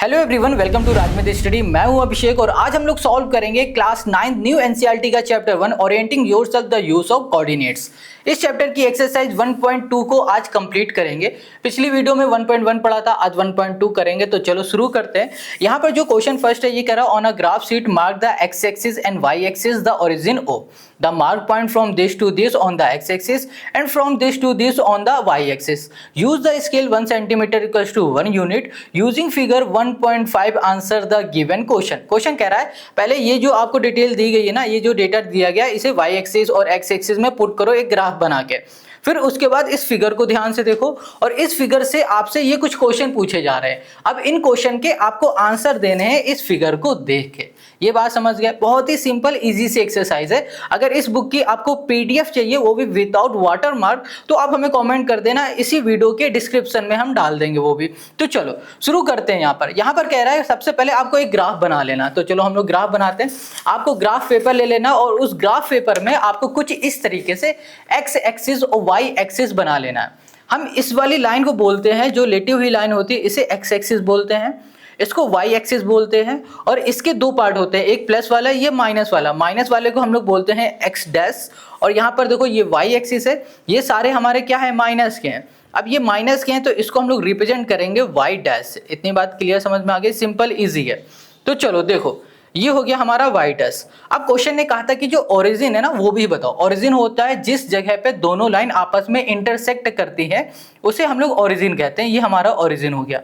Hello everyone, welcome to Rajmit study. मैं हूं अभिषेक और आज हम लोग सॉल्व करेंगे क्लास 9 न्यू एनसीईआरटी का chapter 1 orienting yourself the use of coordinates. इस चैप्टर की एक्सरसाइज 1.2 को आज कंप्लीट करेंगे। पिछली वीडियो में 1.1 पढ़ा था, आज 1.2 करेंगे। तो चलो शुरू करते हैं। यहाँ पर जो क्वेश्चन फर्स्ट है ये कह रहा है on a graph sheet mark the X axis and Y axis the origin O the mark point from this to this on the X axis and from this to this on the Y axis. Use the scale 1 centimetre equals to 1 unit using figure 1.5 answer the given question. Question कह रहा है पहले ये जो आपको detail दी गई है ना, ये जो डेटा दिया गया इसे वाई एक्सिस और एक्स एक्सिस में पुट करो एक ग्राफ बना के। फिर उसके बाद इस फिगर को ध्यान से देखो और इस फिगर से आपसे ये कुछ क्वेश्चन पूछे जा रहे हैं। अब इन क्वेश्चन के आपको आंसर देने हैं इस फिगर को देख के। ये बात समझ गए? बहुत ही सिंपल इजी सी एक्सरसाइज है। अगर इस बुक की आपको पीडीएफ चाहिए वो भी विदाउट वाटरमार्क तो आप हमें कमेंट कर देना, इसी वीडियो के डिस्क्रिप्शन में हम डाल देंगे वो भी। तो चलो शुरू करते हैं। यहाँ पर कह रहा है सबसे पहले आपको एक ग्राफ बना लेना। तो चलो हम लोग ग्राफ बनाते हैं। आपको ग्राफ पेपर ले लेना और उस ग्राफ पेपर में आपको कुछ इस तरीके से एक्स एक्सिस और वाई एक्सिस बना लेना है। हम इस वाली लाइन को बोलते हैं, जो लेटी हुई लाइन होती है इसे एक्स एक्सिस बोलते हैं, इसको वाई एक्सिस बोलते हैं। और इसके दो पार्ट होते हैं, एक प्लस वाला ये माइनस वाला। माइनस वाले को हम लोग बोलते हैं एक्स डैश। और यहाँ पर देखो ये वाई एक्सिस है, ये सारे हमारे क्या है, माइनस के हैं। अब ये माइनस के हैं तो इसको हम लोग रिप्रेजेंट करेंगे वाई डैश से। इतनी बात क्लियर समझ में आ गई? सिंपल इजी है। तो चलो देखो ये हो गया हमारा वाई डैश। अब क्वेश्चन ने कहा था कि जो ओरिजिन है ना वो भी बताओ। ओरिजिन होता है जिस जगह पे दोनों लाइन आपस में इंटरसेक्ट करती है उसे हम लोग ओरिजिन कहते हैं। ये हमारा ओरिजिन हो गया।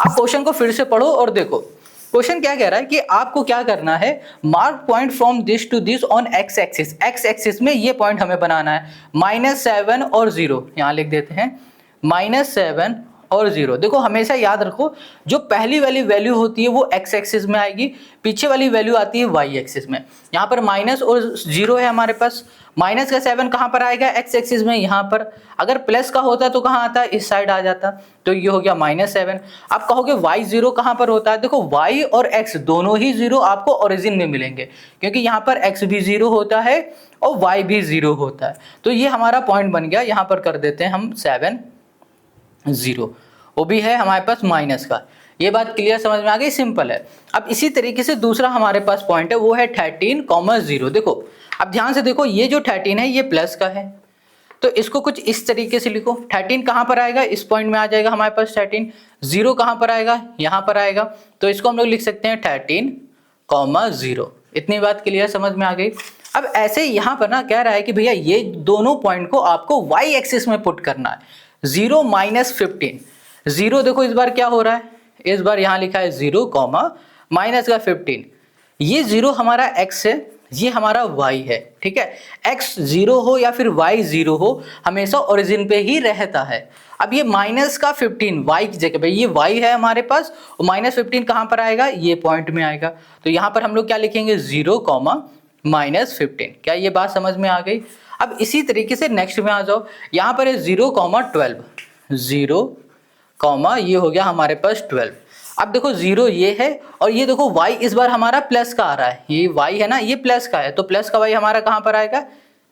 अब क्वेश्चन को फिर से पढ़ो और देखो क्वेश्चन क्या कह रहा है कि आपको क्या करना है, mark point from this to this on X axis. X axis में ये पॉइंट हमें बनाना है, -7 और 0। यहाँ लिख देते हैं -7 और 0। देखो हमेशा याद रखो जो पहली वाली वैल्यू होती है वो एक्स एक्सिस में आएगी, पीछे वाली वैल्यू आती है वाई एक्सिस में। यहाँ पर माइनस और 0 है हमारे पास। माइनस का 7 कहाँ पर आएगा, एक्स एक्सिस में यहाँ पर। अगर प्लस का होता तो कहाँ आता, इस साइड आ जाता। तो ये हो गया -7। आप कहोगे वाई 0 कहाँ पर होता है? देखो वाई और एक्स दोनों ही 0 आपको ओरिजिन में मिलेंगे, क्योंकि यहाँ पर एक्स भी 0 होता है और वाई भी 0 होता है। तो ये हमारा पॉइंट बन गया। यहाँ पर कर देते हैं हम 7 0, वो भी है हमारे पास माइनस का। ये बात क्लियर समझ में आ गई? सिंपल है। अब इसी तरीके से दूसरा हमारे पास पॉइंट है वो है 13,0। देखो अब ध्यान से देखो, ये जो 13 है ये प्लस का है तो इसको कुछ इस तरीके से लिखो। 13 कहाँ पर आएगा, इस पॉइंट में आ जाएगा हमारे पास 13। 0 कहाँ पर आएगा, यहाँ पर आएगा। तो इसको हम लोग लिख सकते हैं 13,0। इतनी बात क्लियर समझ में आ गई? अब ऐसे यहाँ पर ना कह रहा है कि भैया ये दोनों पॉइंट को आपको वाई एक्सिस में पुट करना है। 0 -15। 0 देखो इस बार क्या हो रहा है, इस बार यहाँ लिखा है 0, माइनस का 15। ये 0 हमारा x है, ये हमारा y है। ठीक है, x 0 हो या फिर y 0 हो हमेशा ओरिजिन पे ही रहता है। अब ये माइनस का 15 y की जगह पे, ये y है हमारे पास और -15 कहाँ पर आएगा, ये पॉइंट में आएगा। तो यहाँ पर हम लोग क्या लिखेंगे, 0, -15। क्या ये बात समझ में आ गई? अब इसी तरीके से नेक्स्ट में आ जाओ। यहाँ पर है 0,12। 0, ये हो गया हमारे पास 12। अब देखो 0 ये है और ये देखो y इस बार हमारा प्लस का आ रहा है। ये y है ना, ये प्लस का है तो प्लस का y हमारा कहाँ पर आएगा,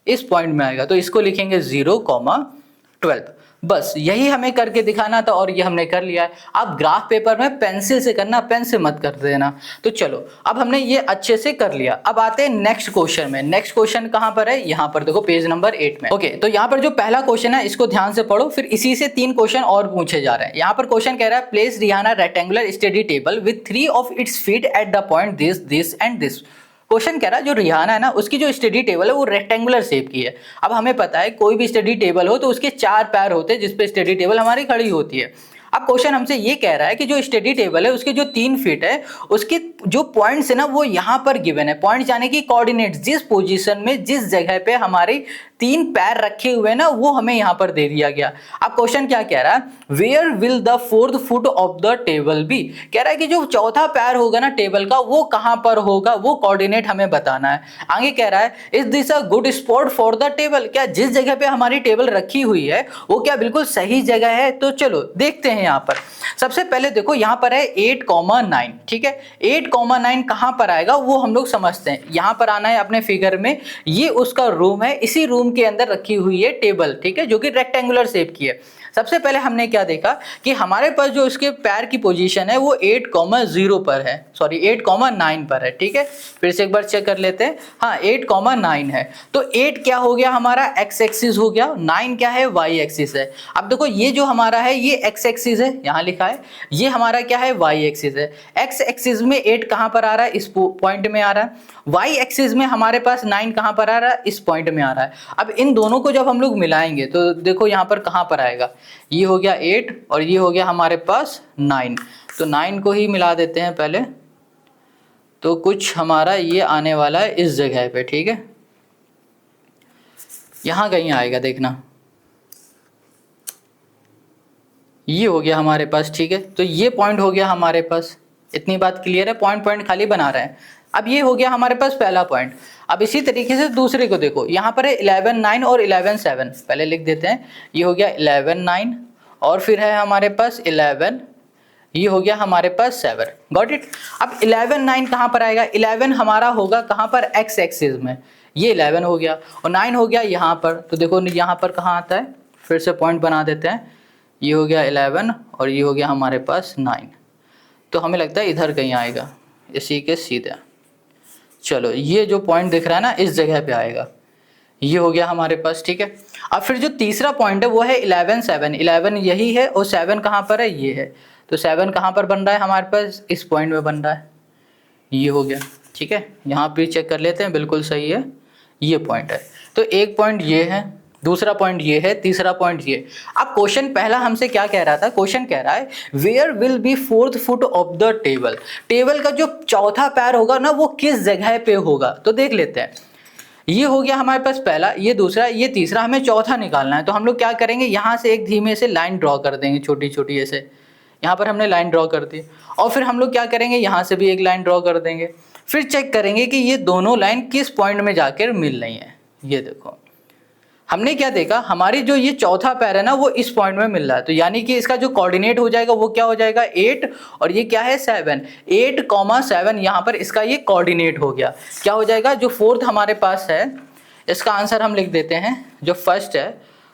इस पॉइंट में आएगा। तो इसको लिखेंगे 0,12। बस यही हमें करके दिखाना था और ये हमने कर लिया है। आप ग्राफ पेपर में पेंसिल से करना, पेन से मत कर देना। तो चलो अब हमने ये अच्छे से कर लिया। अब आते हैं नेक्स्ट क्वेश्चन में। नेक्स्ट क्वेश्चन कहाँ पर है, यहाँ पर देखो पेज नंबर 8 में। ओके, तो यहाँ पर जो पहला क्वेश्चन है इसको ध्यान से पढ़ो, फिर इसी से 3 क्वेश्चन और पूछे जा रहे हैं। यहाँ पर क्वेश्चन कह रहा है place Rihanna rectangular study table with 3 of its feet at the point this this and this. Question कह रहा है जो रिहाना है ना उसकी जो स्टडी टेबल है वो रेक्टेंगुलर शेप की है। अब हमें पता है कोई भी स्टडी टेबल हो तो उसके 4 पैर होते हैं जिसपे स्टडी टेबल हमारी खड़ी होती है। अब क्वेश्चन हमसे ये कह रहा है कि जो स्टडी टेबल है उसके जो 3 फीट है उसके जो पॉइंट्स है ना वो यहाँ पर गिवन है। पॉइंट्स यानी कि कोऑर्डिनेट्स, जिस पोजीशन में जिस जगह पे हमारे 3 पैर रखे हुए ना वो हमें यहाँ पर दे दिया गया। अब क्वेश्चन क्या कह रहा है, where will the 4th foot of the table be. कह रहा है कि जो चौथा पैर होगा ना टेबल का वो कहाँ पर होगा, वो कोऑर्डिनेट हमें बताना है। आगे कह रहा है is this a good spot for the table. क्या जिस जगह पे हमारी टेबल रखी हुई है वो क्या बिल्कुल सही जगह है? तो चलो देखते हैं। यहाँ पर सबसे पहले देखो यहाँ पर है 8,9। ठीक है, 8,9 कहाँ पर आएगा वो हम लोग समझते हैं। यहाँ पर आना है अपने फिगर में, ये उसका रूम है, इसी रूम के अंदर रखी हुई है टेबल। ठीक है, जो कि रेक्टेंगुलर शेप की है। सबसे पहले हमने क्या देखा कि हमारे पास जो इसके पैर की पोजीशन है वो 8,0 पर है, सॉरी 8,9 पर है। ठीक है, फिर से एक बार चेक कर लेते हैं। हाँ 8,9 है, तो 8 क्या हो गया हमारा एक्स एक्सिस हो गया, 9 क्या है वाई एक्सिस है। अब देखो ये जो हमारा है ये एक्स एक्सिस है, यहाँ लिखा है, ये हमारा क्या है वाई एक्सिस है। एक्स एक्सिस में 8 कहाँ पर आ रहा है, इस पॉइंट में आ रहा है। वाई एक्सिस में हमारे पास 9 कहाँ पर आ रहा है, इस पॉइंट में आ रहा है। अब इन दोनों को जब हम लोग मिलाएंगे तो देखो यहाँ पर कहाँ पर आएगा, ये हो गया 8 और ये हो गया हमारे पास 9, तो 9 को ही मिला देते हैं पहले, तो कुछ हमारा ये आने वाला है इस जगह पे। ठीक है, यहाँ कहीं आएगा देखना, ये हो गया हमारे पास। ठीक है, तो ये पॉइंट हो गया हमारे पास, इतनी बात क्लियर है, पॉइंट पॉइंट खाली बना रहे हैं। अब ये हो गया हमारे पास पहला पॉइंट। अब इसी तरीके से दूसरे को देखो, यहाँ पर है 11,9 और 11,7, पहले लिख देते हैं। ये हो गया 11,9 और फिर है हमारे पास 11, ये हो गया हमारे पास 7। Got it. अब 11,9 कहाँ पर आएगा, 11 हमारा होगा कहाँ पर एक्स एक्सिस में, ये 11 हो गया और 9 हो गया यहाँ पर। तो देखो यहाँ पर कहाँ आता है, फिर से पॉइंट बना देते हैं, ये हो गया 11 और ये हो गया हमारे पास 9, तो हमें लगता है इधर कहीं आएगा, इसी के सीधे। चलो ये जो पॉइंट दिख रहा है ना इस जगह पे आएगा, ये हो गया हमारे पास। ठीक है, अब फिर जो तीसरा पॉइंट है वो है 11,7, 11 यही है और 7 कहाँ पर है, ये है। तो 7 कहाँ पर बन रहा है हमारे पास, इस पॉइंट में बन रहा है, ये हो गया। ठीक है, यहाँ पे चेक कर लेते हैं, बिल्कुल सही है, ये पॉइंट है। तो एक पॉइंट ये है, दूसरा पॉइंट ये है, तीसरा पॉइंट ये। अब क्वेश्चन पहला हमसे क्या कह रहा था, क्वेश्चन कह रहा है where will be 4th foot of the table, table का जो चौथा पैर होगा ना वो किस जगह पे होगा। तो देख लेते हैं, ये हो गया हमारे पास पहला, ये दूसरा, ये तीसरा, हमें चौथा निकालना है। तो हम लोग क्या करेंगे, यहाँ से एक धीमे से लाइन ड्रॉ कर देंगे, छोटी छोटी ऐसे, यहाँ पर हमने लाइन ड्रॉ कर दी। और फिर हम लोग क्या करेंगे, यहाँ से भी एक लाइन ड्रॉ कर देंगे। फिर चेक करेंगे कि ये दोनों लाइन किस पॉइंट में जाकर मिल रही हैं। ये देखो हमने क्या देखा, हमारी जो ये चौथा पैर है ना वो इस पॉइंट में मिल रहा है, तो यानी कि इसका जो कोऑर्डिनेट हो जाएगा वो क्या हो जाएगा 8 और ये क्या है 7, 8,7 यहाँ पर इसका ये कोऑर्डिनेट हो गया। क्या हो जाएगा, जो फोर्थ हमारे पास है इसका आंसर हम लिख देते हैं, जो फर्स्ट है,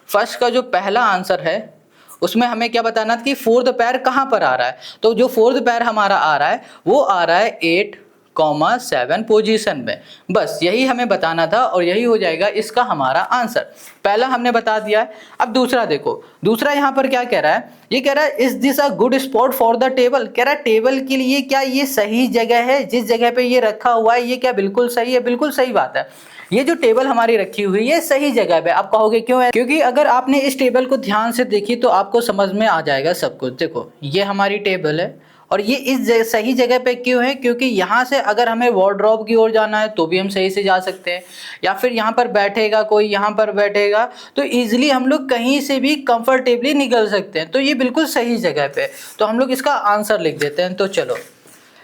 फर्स्ट का जो पहला आंसर है उसमें हमें क्या बताना था कि फोर्थ पैर कहाँ पर आ रहा है। तो जो फोर्थ पैर हमारा आ रहा है वो आ रहा है 8,7 पोजीशन में, बस यही हमें बताना था और यही हो जाएगा इसका हमारा आंसर। पहला हमने बता दिया है। अब दूसरा देखो, दूसरा यहाँ पर क्या कह रहा है, ये कह रहा है is this a good spot for the table, कह रहा है टेबल के लिए क्या ये सही जगह है, जिस जगह पे ये रखा हुआ है ये क्या बिल्कुल सही है। बिल्कुल सही बात है, ये जो टेबल हमारी रखी हुई है सही जगह पे। आप कहोगे क्यों है, क्योंकि अगर आपने इस टेबल को ध्यान से देखी तो आपको समझ में आ जाएगा सब कुछ। देखो ये हमारी टेबल है और ये इस सही जगह पे क्यों है, क्योंकि यहाँ से अगर हमें वार्डरोब की ओर जाना है तो भी हम सही से जा सकते हैं, या फिर यहाँ पर बैठेगा कोई, यहाँ पर बैठेगा तो इजीली हम लोग कहीं से भी कंफर्टेबली निकल सकते हैं। तो ये बिल्कुल सही जगह पे, तो हम लोग इसका आंसर लिख देते हैं। तो चलो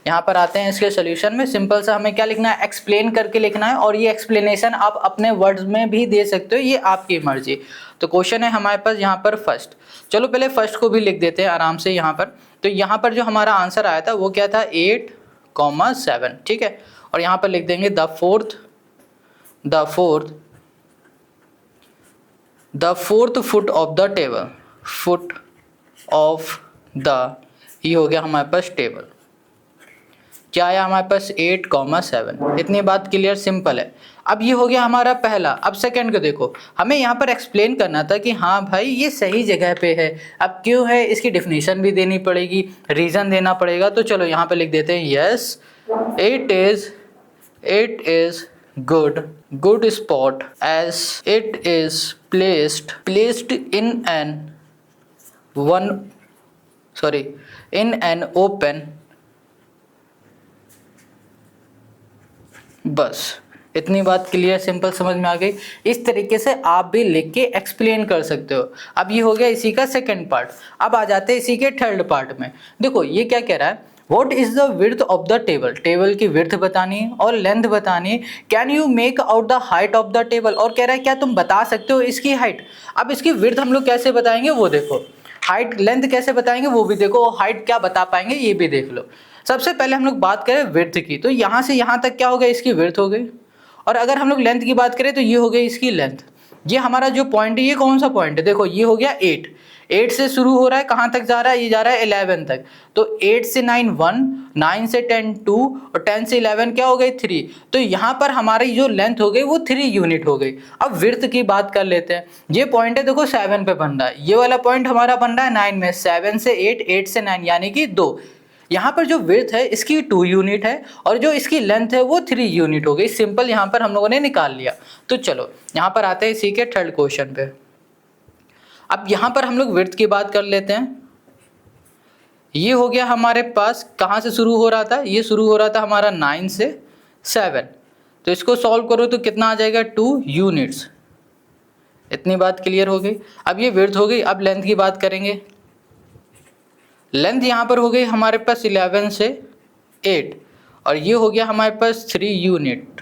यहाँ पर आते हैं इसके सोल्यूशन में। सिंपल सा हमें क्या लिखना है, एक्सप्लेन करके लिखना है, और ये एक्सप्लेनेशन आप अपने वर्ड्स में भी दे सकते हो, ये आपकी मर्जी। तो क्वेश्चन है हमारे पास यहाँ पर फर्स्ट, चलो पहले फर्स्ट को भी लिख देते हैं आराम से यहाँ पर। तो यहाँ पर जो हमारा आंसर आया था वो क्या था 8,7, ठीक है। और यहाँ पर लिख देंगे the fourth foot of the table, foot of the, ये हो गया हमारे पास टेबल, क्या आया हमारे पास 8,7। इतनी बात क्लियर, सिंपल है। अब ये हो गया हमारा पहला। अब सेकंड को देखो, हमें यहाँ पर एक्सप्लेन करना था कि हाँ भाई ये सही जगह पे है। अब क्यों है इसकी डेफिनेशन भी देनी पड़ेगी, रीज़न देना पड़ेगा। तो चलो यहाँ पे लिख देते हैं yes it is good spot as it is placed in an open, बस इतनी बात क्लियर, सिंपल समझ में आ गई। इस तरीके से आप भी लिख के एक्सप्लेन कर सकते हो। अब ये हो गया इसी का सेकंड पार्ट। अब आ जाते हैं इसी के थर्ड पार्ट में। देखो ये क्या कह रहा है, what is the width of the table, table की विड्थ बतानी है और लेंथ बतानी है। Can you make out the height of the table, और कह रहा है क्या तुम बता सकते हो इसकी हाइट। अब इसकी विड्थ हम लोग कैसे बताएंगे वो देखो, हाइट लेंथ कैसे बताएंगे वो भी देखो, हाइट क्या बता पाएंगे ये भी देख लो। सबसे पहले हम लोग बात करें विड्थ की, तो यहाँ से यहाँ तक क्या हो गया इसकी विड्थ हो गई, और अगर हम लोग लेंथ की बात करें तो ये हो गई इसकी लेंथ। ये हमारा जो पॉइंट है ये कौन सा पॉइंट है, देखो ये हो गया 8 से शुरू हो रहा है, कहाँ तक जा रहा है, ये जा रहा है 11 तक। तो 8 से 9 1, 9 से 10 2 और 10 से 11 क्या हो गई 3। तो यहाँ पर हमारी जो लेंथ हो गई वो 3 यूनिट हो गई। अब विड्थ की बात कर लेते हैं। ये पॉइंट है देखो 7 पे बन रहा है, ये वाला पॉइंट हमारा बन रहा है 9 में, 7 से 8, 8 से 9 यानी कि 2। यहाँ पर जो विड्थ है इसकी 2 यूनिट है और जो इसकी लेंथ है वो 3 यूनिट हो गई। सिंपल यहाँ पर हम लोगों ने निकाल लिया। तो चलो यहाँ पर आते हैं इसी के थर्ड क्वेश्चन पे। अब यहाँ पर हम लोग विड्थ की बात कर लेते हैं। ये हो गया हमारे पास, कहाँ से शुरू हो रहा था, ये शुरू हो रहा था हमारा 9 से 7। तो इसको सॉल्व करो तो कितना आ जाएगा 2 यूनिट्स। इतनी बात क्लियर हो गई। अब ये विड्थ हो गई। अब लेंथ की बात करेंगे। लेंथ यहाँ पर हो गई हमारे पास 11 से 8 और ये हो गया हमारे पास 3 यूनिट।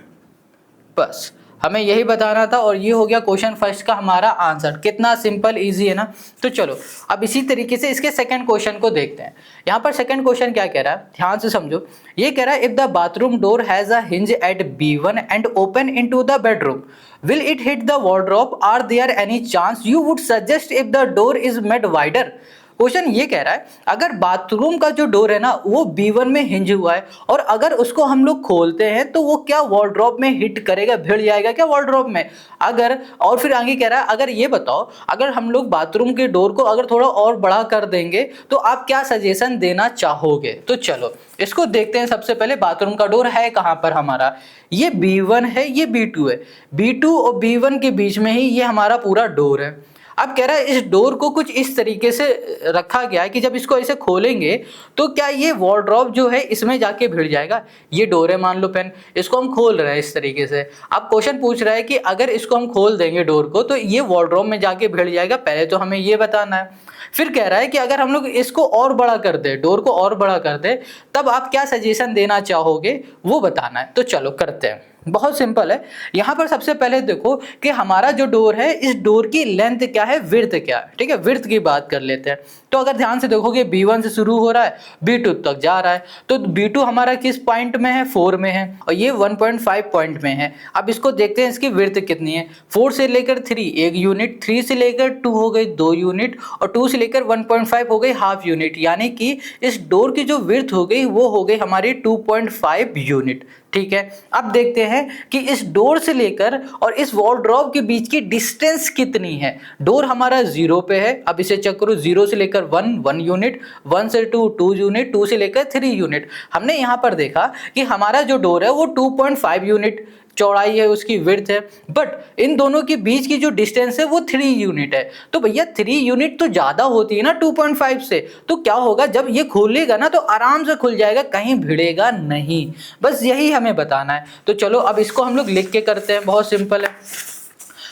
बस हमें यही बताना था और ये हो गया क्वेश्चन फर्स्ट का हमारा आंसर। कितना सिंपल इजी है ना। तो चलो अब इसी तरीके से इसके सेकंड क्वेश्चन को देखते हैं। यहाँ पर सेकंड क्वेश्चन क्या कह रहा है, ध्यान से समझो। ये कह रहा है if the bathroom door has a hinge at B1 and open into the bedroom, will it hit the wardrobe? Are there any chance you would suggest if the door is made wider? Question ये कह रहा है अगर bathroom का जो door है ना वो B1 में हिंज हुआ है और अगर उसको हम लोग खोलते हैं तो वो क्या वार्डरोब में हिट करेगा, भिड़ जाएगा क्या वार्डरोब में? अगर, और फिर आगे कह रहा है अगर ये बताओ अगर हम लोग बाथरूम के डोर को अगर थोड़ा और बड़ा कर देंगे तो आप क्या सजेशन देना चाहोगे? तो चलो इसको देखते हैं। सबसे पहले बाथरूम का डोर है कहाँ पर हमारा, ये B1 है, ये B2 है। B2 और B1 के बीच में ही ये हमारा पूरा डोर है। अब कह रहा है इस डोर को कुछ इस तरीके से रखा गया है कि जब इसको ऐसे खोलेंगे तो क्या ये वार्डरोब जो है इसमें जाके भिड़ जाएगा। ये डोर है मान लो पेन, इसको हम खोल रहे हैं इस तरीके से। अब क्वेश्चन पूछ रहा है कि अगर इसको हम खोल देंगे डोर को तो ये वार्डरोब में जाके भिड़ जाएगा, पहले तो हमें ये बताना है। फिर कह रहा है कि अगर हम लोग इसको और बड़ा कर दे, डोर को और बड़ा कर दे, तब आप क्या सजेशन देना चाहोगे वो बताना है। तो चलो करते हैं, बहुत सिंपल है। यहाँ पर सबसे पहले देखो कि हमारा जो डोर है इस डोर की लेंथ क्या है, विड्थ क्या है। ठीक है, विड्थ की बात कर लेते हैं। तो अगर ध्यान से देखोगे B1 से शुरू हो रहा है, B2 तक जा रहा है। तो B2 हमारा किस पॉइंट में है, 4 में है और ये 1.5 पॉइंट में है। अब इसको देखते हैं इसकी विड्थ कितनी है। 4 से लेकर 3 1 यूनिट, 3 से लेकर 2 हो गई 2 यूनिट और 2 से लेकर 1.5 हो गई हाफ यूनिट, यानी कि इस डोर की जो विड्थ हो गई वो हो गई हमारी 2.5 यूनिट। ठीक है, अब देखते हैं कि इस डोर से लेकर और इस वार्डरोब के बीच की डिस्टेंस कितनी है। डोर हमारा 0 पे है, अब इसे चेक करो, 0 से लेकर 1 यूनिट, 1 से 2 यूनिट, 2 से लेकर 3 यूनिट। हमने यहाँ पर देखा कि हमारा जो डोर है वो 2.5 यूनिट चौड़ाई है, उसकी विड्थ है, बट इन दोनों के बीच की जो डिस्टेंस है वो 3 यूनिट है। तो भैया 3 यूनिट तो ज़्यादा होती है ना 2.5 से। तो क्या होगा जब ये खोलेगा ना तो आराम से खुल जाएगा, कहीं भिड़ेगा नहीं। बस यही हमें बताना है। तो चलो अब इसको हम लोग लिख के करते हैं, बहुत सिंपल है।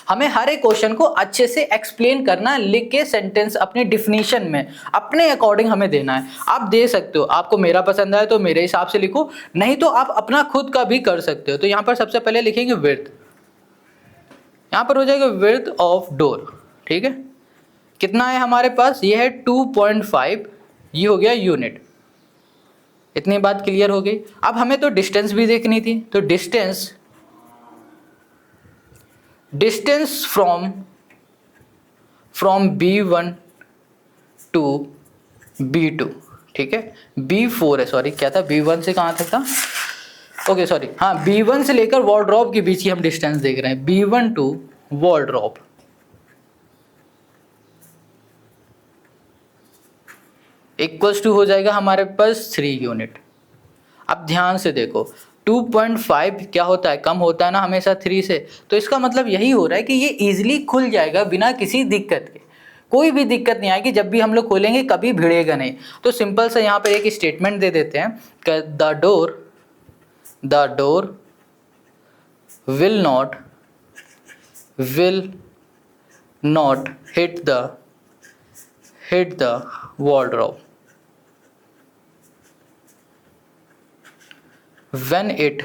हमें हर एक क्वेश्चन को अच्छे से एक्सप्लेन करना है, लिख के सेंटेंस अपनी डिफिनीशन में अपने अकॉर्डिंग हमें देना है। आप दे सकते हो, आपको मेरा पसंद आए तो मेरे हिसाब से लिखो, नहीं तो आप अपना खुद का भी कर सकते हो। तो यहाँ पर सबसे पहले लिखेंगे विड्थ, यहाँ पर हो जाएगा विड्थ ऑफ डोर। ठीक है, कितना है हमारे पास, ये है 2.5, ये हो गया यूनिट। इतनी बात क्लियर हो गई। अब हमें तो डिस्टेंस भी देखनी थी, तो distance from B1 to B2। ठीक है, B4 है, सॉरी क्या था, B1 से कहाँ तक था, ओके सॉरी, हाँ B1 से लेकर वार्डरोब के बीच की हम डिस्टेंस देख रहे हैं, B1 to wardrobe. Equals to हो जाएगा हमारे पास 3 यूनिट। अब ध्यान से देखो 2.5 क्या होता है, कम होता है ना हमेशा 3 से। तो इसका मतलब यही हो रहा है कि ये इजीली खुल जाएगा बिना किसी दिक्कत के, कोई भी दिक्कत नहीं आएगी। जब भी हम लोग खोलेंगे कभी भिड़ेगा नहीं। तो सिंपल सा यहाँ पर एक स्टेटमेंट दे देते हैं कि the door will not hit the wardrobe when it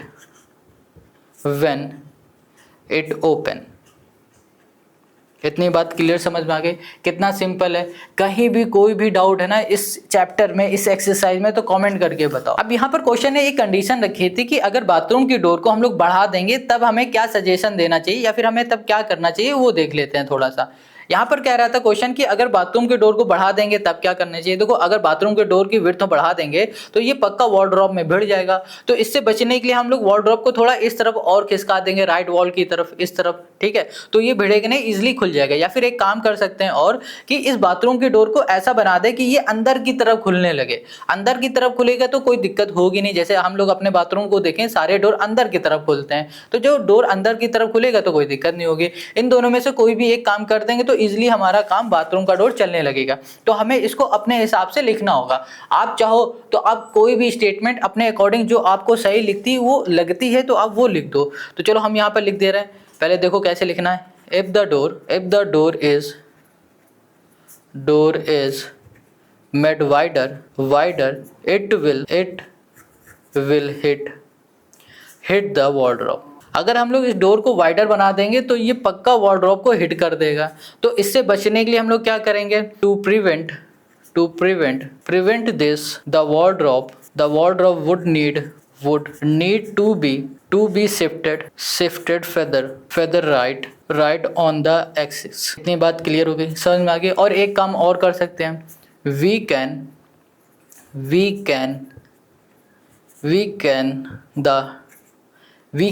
open। इतनी बात क्लियर समझ में आ गई? कितना सिंपल है। कहीं भी कोई भी डाउट है ना इस चैप्टर में, इस एक्सरसाइज में, तो कमेंट करके बताओ। अब यहाँ पर क्वेश्चन ने एक कंडीशन रखी थी कि अगर बाथरूम की डोर को हम लोग बढ़ा देंगे तब हमें क्या सजेशन देना चाहिए या फिर हमें तब क्या करना चाहिए, वो देख लेते हैं थोड़ा सा। यहाँ पर कह रहा था क्वेश्चन कि अगर बाथरूम के डोर को बढ़ा देंगे तब क्या करना चाहिए। देखो, अगर बाथरूम के डोर की विड्थ बढ़ा देंगे तो ये पक्का वॉलड्रॉप में भिड़ जाएगा। तो इससे बचने के लिए हम लोग वॉलड्रॉप को थोड़ा इस तरफ और खिसका देंगे, राइट वॉल की तरफ, इस तरफ, ठीक है। तो ये भिड़ेगा नहीं, इजिली खुल जाएगा। या फिर एक काम कर सकते हैं और कि इस बाथरूम के डोर को ऐसा बना दे कि ये अंदर की तरफ खुलने लगे। अंदर की तरफ खुलेगा तो कोई दिक्कत होगी नहीं। जैसे हम लोग अपने बाथरूम को देखें, सारे डोर अंदर की तरफ खुलते हैं, तो जो डोर अंदर की तरफ खुलेगा तो कोई दिक्कत नहीं होगी। इन दोनों में से कोई भी एक काम कर देंगे तो इजिली हमारा काम बाथरूम का डोर चलने लगेगा। तो हमें इसको अपने हिसाब से लिखना होगा। आप चाहो तो आप कोई भी स्टेटमेंट अपने अकॉर्डिंग जो आपको सही लगती है तो आप वो लिख दो। तो चलो हम यहाँ पर लिख दे रहे हैं। पहले देखो कैसे लिखना है। If the door is made wider it will hit the wardrobe. अगर हम लोग इस डोर को वाइडर बना देंगे तो ये पक्का वॉलड्रॉप को हिट कर देगा। तो इससे बचने के लिए हम लोग क्या करेंगे, to prevent this the wardrobe would need to be shifted feather right on the axis। इतनी बात क्लियर हो गई, समझ में आ गई। और एक काम और कर सकते हैं, we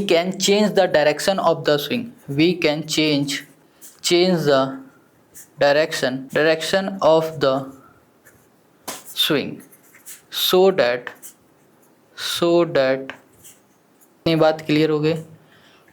can change the direction of the swing। we can change the direction of the swing so that इतनी बात क्लियर हो गई,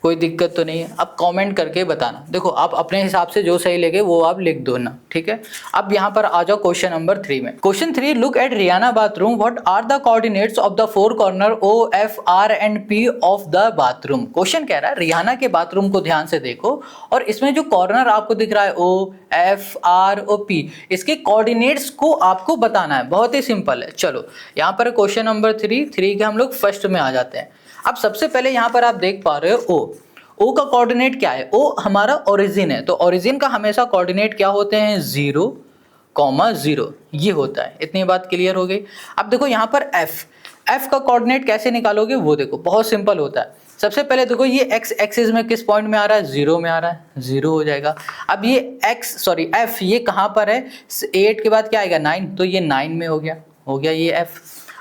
कोई दिक्कत तो नहीं है। अब कमेंट करके बताना। देखो, आप अपने हिसाब से जो सही लगे वो आप लिख दो ना, ठीक है। अब यहाँ पर आ जाओ क्वेश्चन नंबर 3 में। Question 3, look at Rihanna bathroom, what are the coordinates of the 4 corner O, F, R and P of the bathroom. Question कह रहा है रियाना के बाथरूम को ध्यान से देखो और इसमें जो कॉर्नर आपको दिख रहा है O, F, R और P, इसके कोऑर्डिनेट्स को आपको बताना है। बहुत ही सिंपल है। चलो यहाँ पर क्वेश्चन नंबर 3 के हम लोग फर्स्ट में आ जाते हैं। अब सबसे पहले यहाँ पर आप देख पा रहे हो O का कोऑर्डिनेट क्या है। O हमारा ओरिजिन है, तो ओरिजिन का हमेशा कोऑर्डिनेट क्या होते हैं, 0,0 ये होता है। इतनी बात क्लियर हो गई। अब देखो यहाँ पर F का कोऑर्डिनेट कैसे निकालोगे वो देखो, बहुत सिंपल होता है। सबसे पहले देखो ये x एक्सिस में किस पॉइंट में आ रहा है, 0 में आ रहा है, 0 हो जाएगा। अब ये F ये कहाँ पर है, 8 के बाद क्या आएगा, 9, तो ये 9 में हो गया ये F।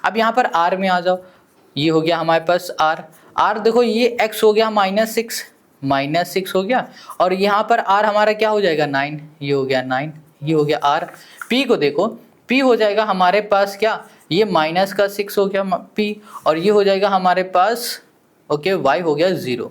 अब यहाँ पर R में आ जाओ, ये हो गया हमारे पास R देखो ये x हो गया -6 हो गया, और यहाँ पर R हमारा क्या हो जाएगा, 9, ये हो गया 9, ये हो गया R। P को देखो, P हो जाएगा हमारे पास क्या, ये -6 हो गया P, और ये हो जाएगा हमारे पास ओके Y हो गया 0।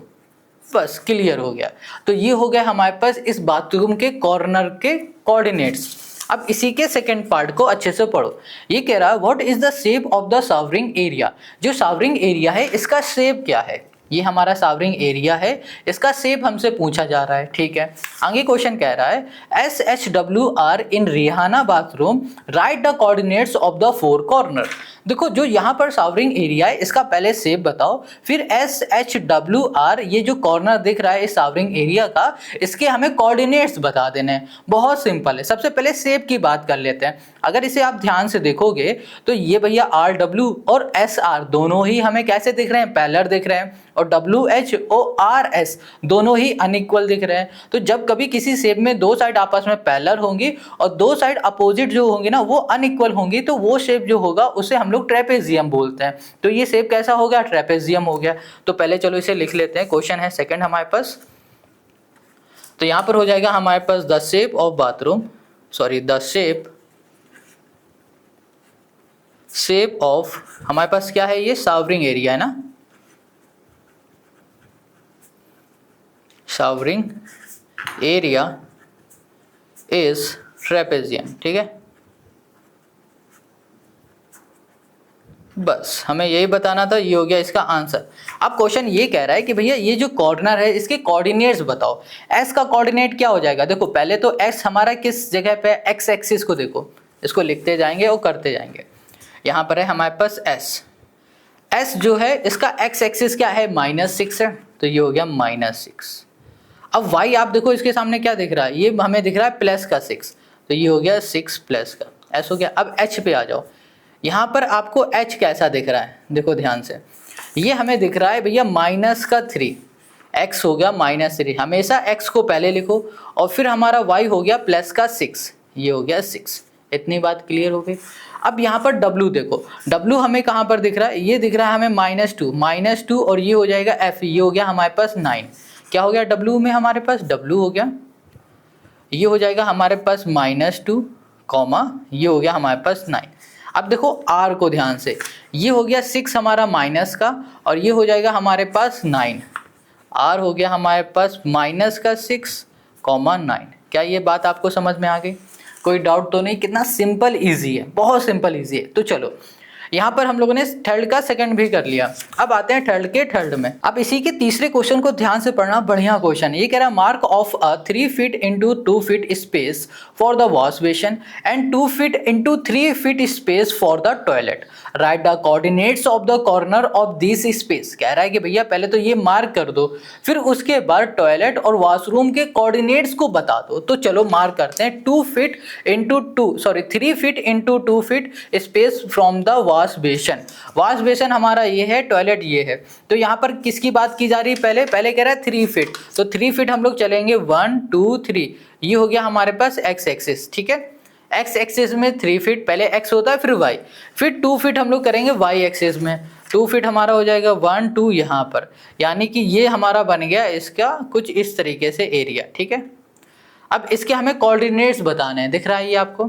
बस क्लियर हो गया। तो ये हो गया हमारे पास इस बाथरूम के कॉर्नर के कोऑर्डिनेट्स। अब इसी के सेकंड पार्ट को अच्छे से पढ़ो। ये कह रहा है what is the shape of the souring area. जो सावरिंग एरिया है इसका शेप क्या है, ये हमारा सावरिंग एरिया है, इसका शेप हमसे पूछा जा रहा है, ठीक है। आगे क्वेश्चन कह रहा है SHWR in Rihanna bathroom, write the coordinates of the 4 corner. देखो जो यहाँ पर सावरिंग एरिया है इसका पहले शेप बताओ, फिर SHWR ये जो कॉर्नर दिख रहा है इस सावरिंग एरिया का, इसके हमें कोऑर्डिनेट्स बता देने हैं। बहुत सिंपल है। सबसे पहले शेप की बात कर लेते हैं। अगर इसे आप ध्यान से देखोगे तो ये भैया RW और SR दोनों ही हमें कैसे दिख रहे हैं, पैरेलल दिख रहे हैं, और WH और RS दोनों ही अनइक्वल दिख रहे हैं। तो जब कभी किसी शेप में दो साइड आपस में पैरेलल होंगी और दो साइड अपोजिट जो होंगी ना वो अनइक्वल होंगी, तो वो शेप जो होगा उसे हम लोग ट्रेपेजियम बोलते हैं। तो ये शेप कैसा हो गया, ट्रेपेजियम हो गया। तो पहले चलो इसे लिख लेते हैं। क्वेश्चन है सेकंड हमारे पास, तो यहाँ पर हो जाएगा हमारे पास the shape of bathroom, sorry the shape of हमारे पास क्या है, ये सावरिंग एरिया है ना, सावरिंग एरिया इज ट्रेपेजियम, ठीक है। बस हमें यही बताना था, ये हो गया इसका आंसर। अब क्वेश्चन ये कह रहा है कि भैया ये जो कॉर्नर है इसके कोऑर्डिनेट्स बताओ। एस का कोऑर्डिनेट क्या हो जाएगा, देखो पहले तो एस हमारा किस जगह पे, एक्स एक्सिस को देखो, इसको लिखते जाएंगे और करते जाएंगे। यहाँ पर है हमारे पास एस जो है इसका एक्स एक्सिस क्या है, -6 है, तो ये हो गया -6। अब y आप देखो इसके सामने क्या दिख रहा है, ये हमें दिख रहा है प्लस का 6, तो ये हो गया 6 प्लस का, ऐसा हो गया। अब h पे आ जाओ, यहाँ पर आपको h कैसा दिख रहा है, देखो ध्यान से, ये हमें दिख रहा है भैया माइनस का 3, x हो गया -3, हमेशा x को पहले लिखो, और फिर हमारा y हो गया प्लस का 6, ये हो गया 6। इतनी बात क्लियर हो गई। अब यहाँ पर w देखो, w हमें कहाँ पर दिख रहा है, ये दिख रहा है हमें -2 और ये हो जाएगा f, ये हो गया हमारे पास 9। क्या हो गया w में हमारे पास, w हो गया, ये हो जाएगा हमारे पास -2, ये हो गया हमारे पास 9। अब देखो r को ध्यान से, ये हो गया 6 हमारा माइनस का, और ये हो जाएगा हमारे पास 9, r हो गया हमारे पास माइनस का 6, 9। क्या ये बात आपको समझ में आ गई? कोई डाउट तो नहीं? कितना सिंपल इजी है, बहुत सिंपल इजी है। तो चलो यहाँ पर हम लोगों ने थर्ड का सेकंड भी कर लिया, अब आते हैं थर्ड के थर्ड में। अब इसी के तीसरे क्वेश्चन को ध्यान से पढ़ना, बढ़िया क्वेश्चन है। ये कह रहा है mark of a 3 feet into 2 feet space for the wash basin and 2 feet into 3 feet space for the toilet, right the coordinates of the corner of this space. कह रहा है कि भैया पहले तो ये मार्क कर दो, फिर उसके बाद टॉयलेट और वॉशरूम के कोऑर्डिनेट्स को बता दो। तो चलो मार्क करते हैं, 3 feet into 2 feet space from the wash basin हमारा ये है, टॉयलेट ये है। तो यहाँ पर किसकी बात की जा रही है? पहले कह रहा है 3 फीट, तो 3 फीट हम लोग चलेंगे 1 2 3, ये हो गया हमारे पास x एक्सिस, ठीक है। x एक्सिस में 3 फीट, पहले x होता है फिर y, फिर 2 फीट हम लोग करेंगे y एक्सिस में, 2 फीट हमारा हो जाएगा 1 2 यहाँ पर, यानी कि ये हमारा बन गया इसका कुछ इस तरीके से एरिया, ठीक है। अब इसके हमें कोऑर्डिनेट्स बताने हैं, दिख रहा है ये आपको।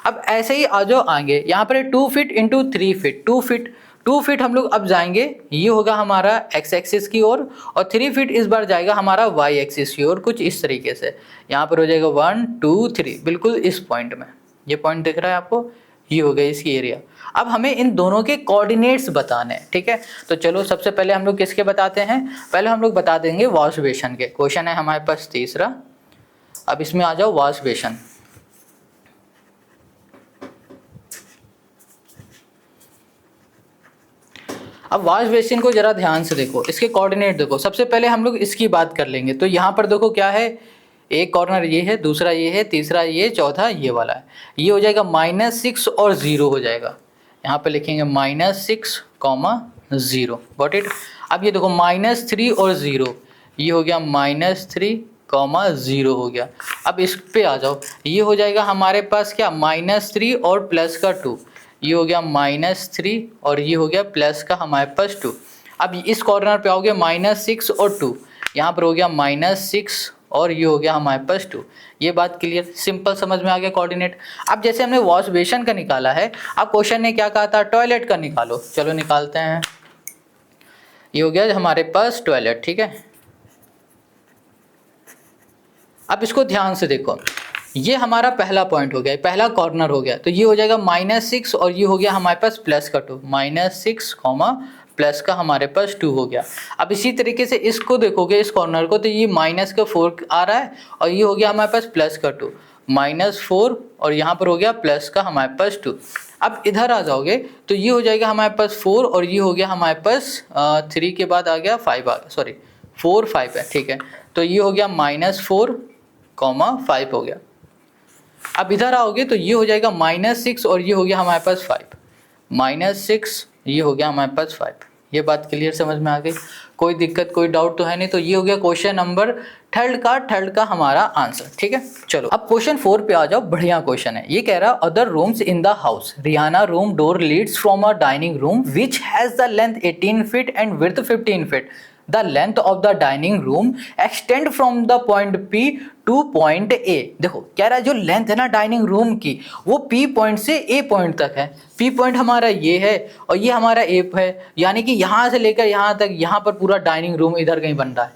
अब ऐसे ही आ जाओ आगे, यहाँ पर 2 फीट इंटू 3 फीट, 2 फीट हम लोग अब जाएंगे, ये होगा हमारा x एक्सिस की ओर, और 3 फीट इस बार जाएगा हमारा y एक्सिस की ओर, कुछ इस तरीके से। यहाँ पर हो जाएगा 1 2 3, बिल्कुल इस पॉइंट में, ये पॉइंट दिख रहा है आपको, ये हो गया इसकी एरिया। अब हमें इन दोनों के कोऑर्डिनेट्स बताने हैं, ठीक है। तो चलो सबसे पहले हम लोग किसके बताते हैं, पहले हम लोग बता देंगे वॉश बेसिन के। क्वेश्चन है हमारे पास तीसरा, अब इसमें आ जाओ वॉश बेसिन। अब वॉश बेसिन को जरा ध्यान से देखो, इसके कोऑर्डिनेट देखो। सबसे पहले हम लोग इसकी बात कर लेंगे, तो यहाँ पर देखो क्या है, एक कॉर्नर ये है, दूसरा ये है, तीसरा ये, चौथा ये वाला है। ये हो जाएगा -6 और 0 हो जाएगा, यहाँ पे लिखेंगे -6, 0, गॉट इट। अब ये देखो -3 और 0, ये हो गया -3, 0 हो गया। अब इस पे आ जाओ, ये हो जाएगा हमारे पास क्या, -3 और प्लस का 2, ये हो गया -3 और ये हो गया प्लस का हमारे पास 2। अब इस कॉर्नर पे आओगे -6 और 2, यहाँ पर हो गया -6 और ये हो गया हमारे पास 2। ये बात क्लियर, सिंपल समझ में आ गया कोऑर्डिनेट। अब जैसे हमने वॉश बेसिन का निकाला है, अब क्वेश्चन ने क्या कहा था, टॉयलेट का निकालो। चलो निकालते हैं, ये हो गया हमारे पास टॉयलेट, ठीक है। अब इसको ध्यान से देखो, ये हमारा पहला पॉइंट हो गया, पहला कॉर्नर हो गया, तो ये हो जाएगा -6 और ये हो गया हमारे पास प्लस का 2, -6 प्लस का हमारे पास 2 हो गया। अब इसी तरीके से इसको देखोगे, इस कॉर्नर को, तो ये -4 आ रहा है और ये हो गया हमारे पास प्लस का 2, -4 और यहाँ पर हो गया प्लस का हमारे पास 2। अब इधर आ जाओगे तो ये हो जाएगा हमारे पास 4 और ये हो गया हमारे पास 3 के बाद आ गया 5 आ गया, सॉरी 4 5 है, ठीक है। तो ये हो गया -4, 5 हो गया। अब इधर आओगे तो ये हो जाएगा -6 और ये हो गया हमारे पास 5, -6 ये हो गया हमारे पास 5। ये बात क्लियर समझ में आ गई, कोई दिक्कत कोई डाउट तो है नहीं। तो ये हो गया क्वेश्चन नंबर थर्ड का हमारा आंसर, ठीक है। चलो अब क्वेश्चन 4 पे आ जाओ, बढ़िया क्वेश्चन है। ये कह रहा है other rooms in the house, Rihanna room door leads from a dining room which has the length 18 feet and width 15 feet. The length of the dining room extend from the point P to point A। देखो कह रहा है जो length है ना dining room की, वो P point से A पॉइंट तक है। P पॉइंट हमारा ये है और ये हमारा A है, यानी कि यहाँ से लेकर यहाँ तक, यहाँ पर पूरा डाइनिंग रूम इधर कहीं बन रहा है,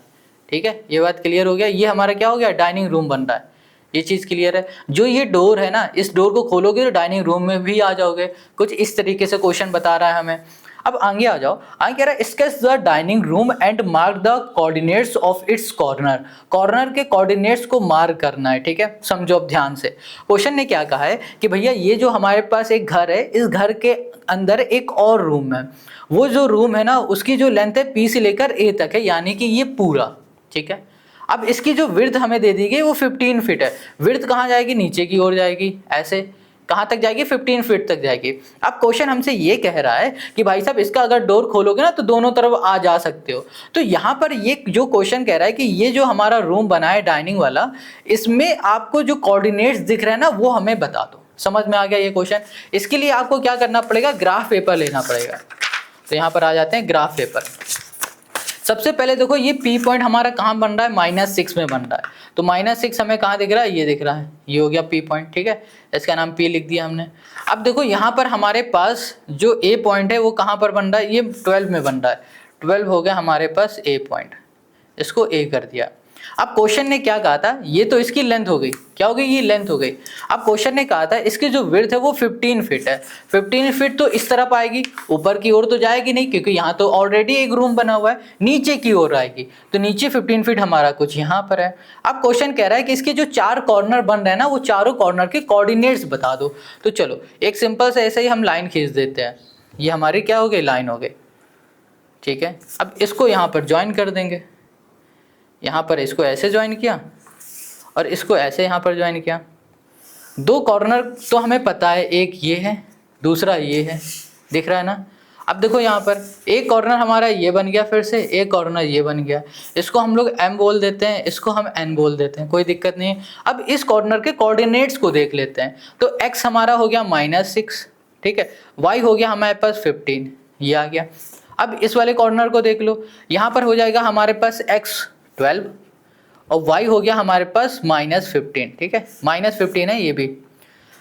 ठीक है। ये बात क्लियर हो गया, ये हमारा क्या हो गया, डाइनिंग रूम बन रहा है, ये चीज़ क्लियर है। जो ये डोर है ना, इस डोर को खोलोगे तो डाइनिंग रूम में भी आ जाओगे, कुछ इस तरीके से क्वेश्चन बता रहा है हमें। अब आगे आ जाओ, आगे कह रहा है sketch the dining room and mark the coordinates of its corner. Corner के कोऑर्डिनेट्स को मार्क करना है, ठीक है। समझो अब ध्यान से, क्वेश्चन ने क्या कहा है कि भैया ये जो हमारे पास एक घर है, इस घर के अंदर एक और रूम है, वो जो रूम है ना उसकी जो लेंथ है P से लेकर A तक है, यानी कि ये पूरा, ठीक है। अब इसकी जो विड्थ हमें दे दी गई वो 15 फीट है। विड्थ कहाँ जाएगी, नीचे की ओर जाएगी, ऐसे कहाँ तक जाएगी, 15 फीट तक जाएगी। अब क्वेश्चन हमसे ये कह रहा है कि भाई साहब इसका अगर डोर खोलोगे ना तो दोनों तरफ आ जा सकते हो। तो यहाँ पर ये जो क्वेश्चन कह रहा है कि ये जो हमारा रूम बना है डाइनिंग वाला, इसमें आपको जो कोऑर्डिनेट्स दिख रहे हैं ना वो हमें बता दो। समझ में आ गया ये क्वेश्चन? इसके लिए आपको क्या करना पड़ेगा, ग्राफ पेपर लेना पड़ेगा। तो यहाँ पर आ जाते हैं ग्राफ पेपर। सबसे पहले देखो ये P पॉइंट हमारा कहाँ बन रहा है, -6 में बन रहा है। तो -6 हमें कहाँ दिख रहा है, ये दिख रहा है, ये हो गया P पॉइंट। ठीक है, इसका नाम P लिख दिया हमने। अब देखो यहाँ पर हमारे पास जो A पॉइंट है वो कहाँ पर बन रहा है, ये 12 में बन रहा है। 12 हो गया हमारे पास A पॉइंट, इसको A कर दिया। अब क्वेश्चन ने क्या कहा था, ये तो इसकी लेंथ हो गई, क्या हो गई, ये लेंथ हो गई। अब क्वेश्चन ने कहा था इसकी जो विड्थ है वो 15 फीट है। 15 फीट तो इस तरफ आएगी, ऊपर की ओर तो जाएगी नहीं, क्योंकि यहाँ तो ऑलरेडी एक रूम बना हुआ है, नीचे की ओर आएगी। तो नीचे 15 फीट हमारा कुछ यहाँ पर है। अब क्वेश्चन कह रहा है कि इसके जो 4 कॉर्नर बन रहे हैं ना, वो चारों कॉर्नर के कोऑर्डिनेट्स बता दो। तो चलो एक सिंपल से ऐसे ही हम लाइन खींच देते हैं, ये हमारी क्या हो गई, लाइन हो गई। ठीक है, अब इसको यहाँ पर ज्वाइन कर देंगे। यहाँ पर इसको ऐसे ज्वाइन किया और इसको ऐसे यहाँ पर ज्वाइन किया। 2 कॉर्नर तो हमें पता है, एक ये है, दूसरा ये है, दिख रहा है ना। अब देखो यहाँ पर एक कॉर्नर हमारा ये बन गया, फिर से एक कॉर्नर ये बन गया। इसको हम लोग M बोल देते हैं, इसको हम N बोल देते हैं, कोई दिक्कत नहीं है। अब इस कॉर्नर के कोऑर्डिनेट्स को देख लेते हैं। तो x हमारा हो गया -6, ठीक है, y हो गया हमारे पास 15, ये आ गया। अब इस वाले कॉर्नर को देख लो, यहाँ पर हो जाएगा हमारे पास x 12 और y हो गया हमारे पास -15। ठीक है, -15 है ये भी।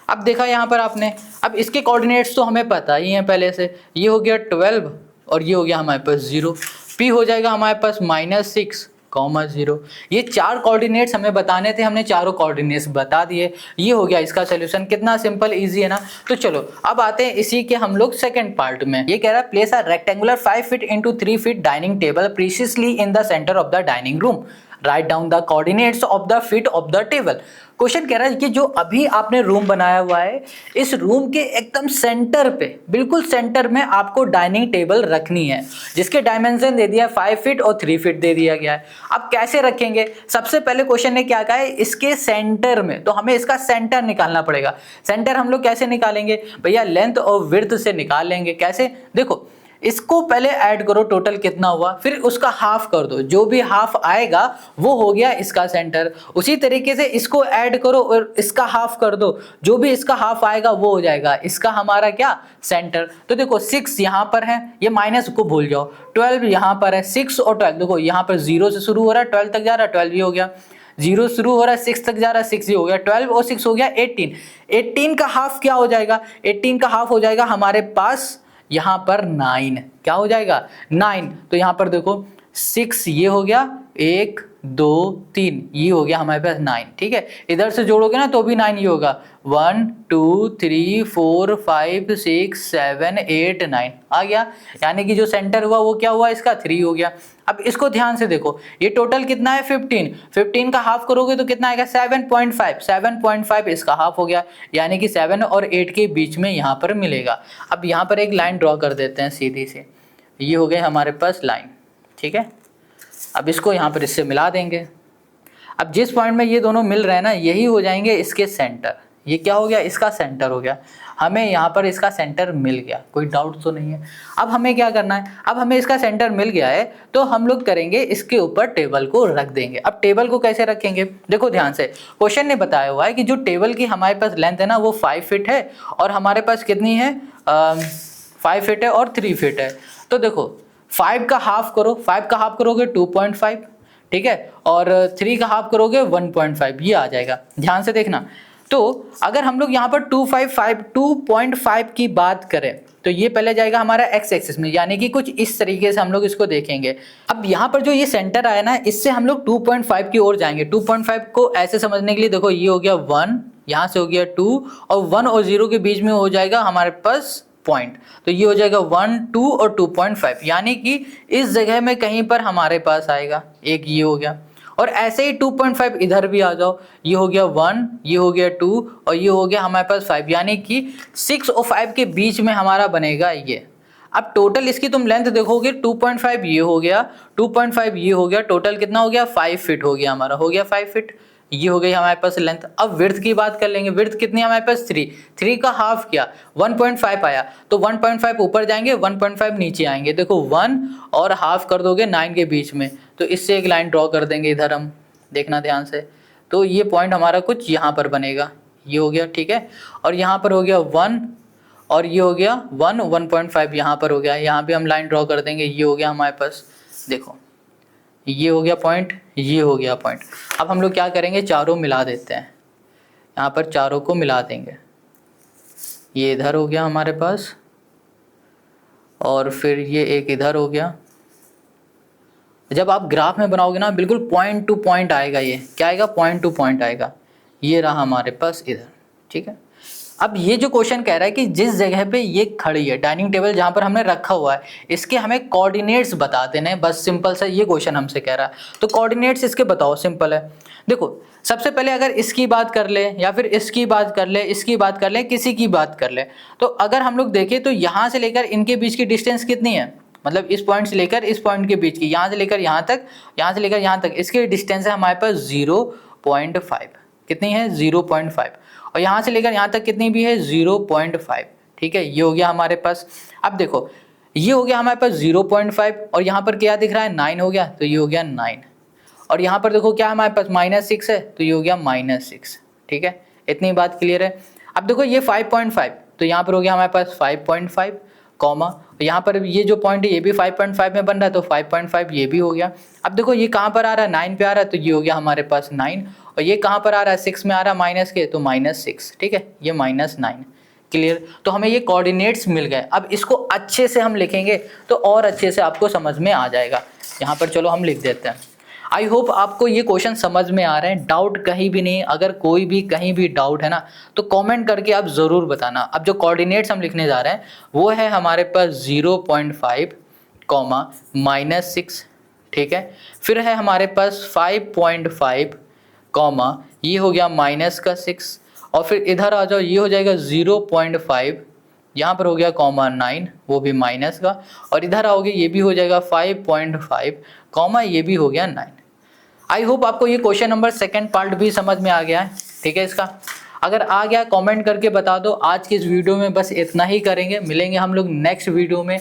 अब देखा यहाँ पर आपने, अब इसके कोऑर्डिनेट्स तो हमें पता ही हैं पहले से, ये हो गया 12 और ये हो गया हमारे पास 0। p हो जाएगा हमारे पास -6, 0। ये 4 कोऑर्डिनेट्स हमें बताने थे, हमने चारों कोऑर्डिनेट्स बता दिए। ये हो गया इसका सोल्यूशन। कितना सिंपल इजी है ना। तो चलो अब आते हैं इसी के हम लोग सेकंड पार्ट में। ये कह रहा है place a rectangular 5 feet into 3 feet dining table precisely in the centre of the dining room, write down the coordinates of the feet of the table. Question कह रहा है कि जो अभी आपने रूम बनाया हुआ है, इस रूम के एकदम सेंटर पे, बिल्कुल सेंटर में आपको डाइनिंग टेबल रखनी है, जिसके डायमेंशन दे दिया है 5 फीट और 3 फीट दे दिया गया है। अब कैसे रखेंगे, सबसे पहले क्वेश्चन ने क्या कहा है, इसके सेंटर में, तो हमें इसका सेंटर निकालना पड़ेगा। सेंटर हम लोग कैसे निकालेंगे भैया, लेंथ और विड्थ से निकाल लेंगे। कैसे, देखो इसको पहले ऐड करो, टोटल कितना हुआ, फिर उसका हाफ कर दो, जो भी हाफ आएगा वो हो गया इसका सेंटर। उसी तरीके से इसको ऐड करो और इसका हाफ कर दो, जो भी इसका हाफ आएगा वो हो जाएगा इसका हमारा क्या, सेंटर। तो देखो 6 यहाँ पर है, ये माइनस को भूल जाओ, 12 यहाँ पर है, 6 और 12, देखो यहाँ पर 0 से शुरू हो रहा है, 12 तक जा रहा है, 12 भी हो गया। 0 शुरू हो रहा है, 6 तक जा रहा है, 6 ही हो गया। 12 और 6 हो गया 18। 18 का हाफ क्या हो जाएगा, 18 का हाफ हो जाएगा हमारे पास यहाँ पर 9, क्या हो जाएगा 9। तो यहाँ पर देखो 6 ये हो गया, 1 2 3 ये हो गया हमारे पास 9। ठीक है, इधर से जोड़ोगे ना तो भी 9 ही होगा, 1 2 3 4 5 6 7 8 9 आ गया। यानी कि जो सेंटर हुआ वो क्या हुआ, इसका 3 हो गया। अब इसको ध्यान से देखो, ये टोटल कितना है 15, 15 का हाफ करोगे तो कितना आएगा 7.5, 7.5 इसका हाफ हो गया, यानी कि 7 और 8 के बीच में यहाँ पर मिलेगा। अब यहाँ पर एक लाइन ड्रॉ कर देते हैं सीधी से, ये हो गए हमारे पास लाइन। ठीक है, अब इसको यहाँ पर इससे मिला देंगे। अब जिस पॉइंट में ये दोनों मिल रहे हैं ना, यही हो जाएंगे इसके सेंटर। ये क्या हो गया, इसका सेंटर हो गया। हमें यहाँ पर इसका सेंटर मिल गया, कोई डाउट तो नहीं है। अब हमें क्या करना है, अब हमें इसका सेंटर मिल गया है तो हम लोग करेंगे इसके ऊपर टेबल को रख देंगे। अब टेबल को कैसे रखेंगे, देखो ध्यान से, क्वेश्चन ने बताया हुआ है कि जो टेबल की हमारे पास लेंथ है ना वो 5 फीट है और हमारे पास कितनी है 5 फीट है और 3 फीट है। तो देखो 5 का हाफ करो, 5 का हाफ करोगे 2.5, ठीक है, और 3 का हाफ करोगे 1.5, ये आ जाएगा। ध्यान से देखना, तो अगर हम लोग यहाँ पर 2.5 की बात करें तो ये पहले जाएगा हमारा एक्स एक्सिस में, यानी कि कुछ इस तरीके से हम लोग इसको देखेंगे। अब यहाँ पर जो ये सेंटर आया ना, इससे हम लोग 2.5 की ओर जाएंगे। 2.5 को ऐसे समझने के लिए देखो, ये हो गया 1, यहाँ से हो गया 2 और 1 और 0 के बीच में हो जाएगा हमारे पास पॉइंट, तो ये हो जाएगा 1 2 और 2.5, यानी कि इस जगह में कहीं पर हमारे पास आएगा एक, ये हो गया। और ऐसे ही 2.5 इधर भी आ जाओ, ये हो गया 1, ये हो गया 2 और ये हो गया हमारे पास 5, यानी कि 6 और 5 के बीच में हमारा बनेगा ये। अब टोटल इसकी तुम लेंथ देखोगे 2.5 ये हो गया, 2.5 ये हो गया, टोटल कितना हो गया 5 फीट हो गया हमारा, हो गया 5 फीट। ये हो गई हमारे पास लेंथ। अब विड्थ की बात कर लेंगे, विड्थ कितनी हमारे पास 3 का हाफ किया 1.5 आया, तो 1.5 ऊपर जाएंगे 1.5 नीचे आएंगे। देखो 1 और हाफ कर दोगे 9 के बीच में, तो इससे एक लाइन ड्रॉ कर देंगे इधर हम, देखना ध्यान से। तो ये पॉइंट हमारा कुछ यहाँ पर बनेगा, ये हो गया ठीक है। और यहाँ पर हो गया 1 और ये हो गया 1.5 यहाँ पर हो गया, यहाँ भी हम लाइन ड्रॉ कर देंगे। ये हो गया हमारे पास, देखो ये हो गया पॉइंट, ये हो गया पॉइंट। अब हम लोग क्या करेंगे, चारों मिला देते हैं, यहाँ पर चारों को मिला देंगे। ये इधर हो गया हमारे पास और फिर ये एक इधर हो गया। जब आप ग्राफ में बनाओगे ना बिल्कुल पॉइंट टू पॉइंट आएगा, ये क्या आएगा, पॉइंट टू पॉइंट आएगा। ये रहा हमारे पास इधर, ठीक है। अब ये जो क्वेश्चन कह रहा है कि जिस जगह पे ये खड़ी है, डाइनिंग टेबल जहाँ पर हमने रखा हुआ है, इसके हमें कोऑर्डिनेट्स बता देने, बस सिंपल सा ये क्वेश्चन हमसे कह रहा है। तो कोऑर्डिनेट्स इसके बताओ, सिंपल है। देखो सबसे पहले अगर इसकी बात कर ले या फिर इसकी बात कर ले, इसकी बात कर ले, किसी की बात कर ले, तो अगर हम लोग देखें तो यहाँ से लेकर इनके बीच की डिस्टेंस कितनी है, मतलब इस पॉइंट से लेकर इस पॉइंट के बीच की, यहाँ से लेकर यहाँ तक, यहाँ से लेकर यहाँ तक, इसकी डिस्टेंस है हमारे पास 0.5। कितनी है, 0.5। और यहाँ से लेकर यहाँ तक कितनी भी है, 0.5, ठीक है। ये हो गया हमारे पास। अब देखो ये हो गया हमारे पास 0.5 और यहाँ पर क्या दिख रहा है, 9 हो गया, तो ये हो गया 9। और यहाँ पर देखो क्या हमारे पास -6 है, तो ये हो गया -6, ठीक है। इतनी बात क्लियर है। अब देखो ये 5.5, तो यहाँ पर हो गया हमारे पास 5.5 कॉमा, यहाँ पर ये जो पॉइंट है ये भी 5.5 में बन रहा है, तो 5.5 ये भी हो गया। अब देखो ये कहाँ पर आ रहा है, 9 पे आ रहा है, तो ये हो गया हमारे पास 9। और ये कहाँ पर आ रहा है, 6 में आ रहा है माइनस के, तो -6, ठीक है, ये -9। क्लियर। तो हमें ये कोऑर्डिनेट्स मिल गए। अब इसको अच्छे से हम लिखेंगे तो और अच्छे से आपको समझ में आ जाएगा। यहाँ पर चलो हम लिख देते हैं। आई होप आपको ये क्वेश्चन समझ में आ रहे हैं, डाउट कहीं भी नहीं। अगर कोई भी कहीं भी डाउट है ना तो कमेंट करके आप ज़रूर बताना। अब जो कोऑर्डिनेट्स हम लिखने जा रहे हैं वो है हमारे पास 0.5 कॉमा -6, ठीक है। फिर है हमारे पास 5.5 कॉमा, ये हो गया -6, और फिर इधर आ जाओ, ये हो जाएगा 0.5, यहाँ पर हो गया कॉमा 9, वो भी माइनस का, और इधर आओगे ये भी हो जाएगा 5.5 कॉमा, ये भी हो गया 9। आई होप आपको ये क्वेश्चन नंबर सेकंड पार्ट भी समझ में आ गया है, ठीक है। इसका अगर आ गया कमेंट करके बता दो। आज की इस वीडियो में बस इतना ही करेंगे, मिलेंगे हम लोग नेक्स्ट वीडियो में।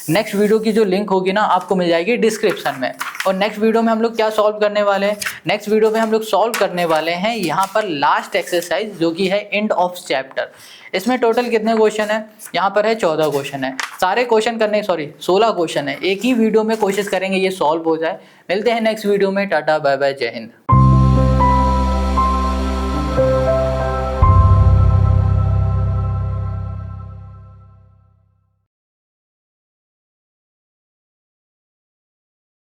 नेक्स्ट वीडियो की जो लिंक होगी ना आपको मिल जाएगी डिस्क्रिप्शन में। और नेक्स्ट वीडियो में हम लोग क्या सॉल्व करने वाले हैं, नेक्स्ट वीडियो में हम लोग सॉल्व करने वाले हैं यहाँ पर लास्ट एक्सरसाइज जो कि है एंड ऑफ चैप्टर। इसमें टोटल कितने क्वेश्चन है, यहाँ पर है 14 क्वेश्चन है। सारे क्वेश्चन करने 16 क्वेश्चन है, एक ही वीडियो में कोशिश करेंगे ये सॉल्व हो जाए। मिलते हैं नेक्स्ट वीडियो में, टाटा बाय बाय, जय हिंद।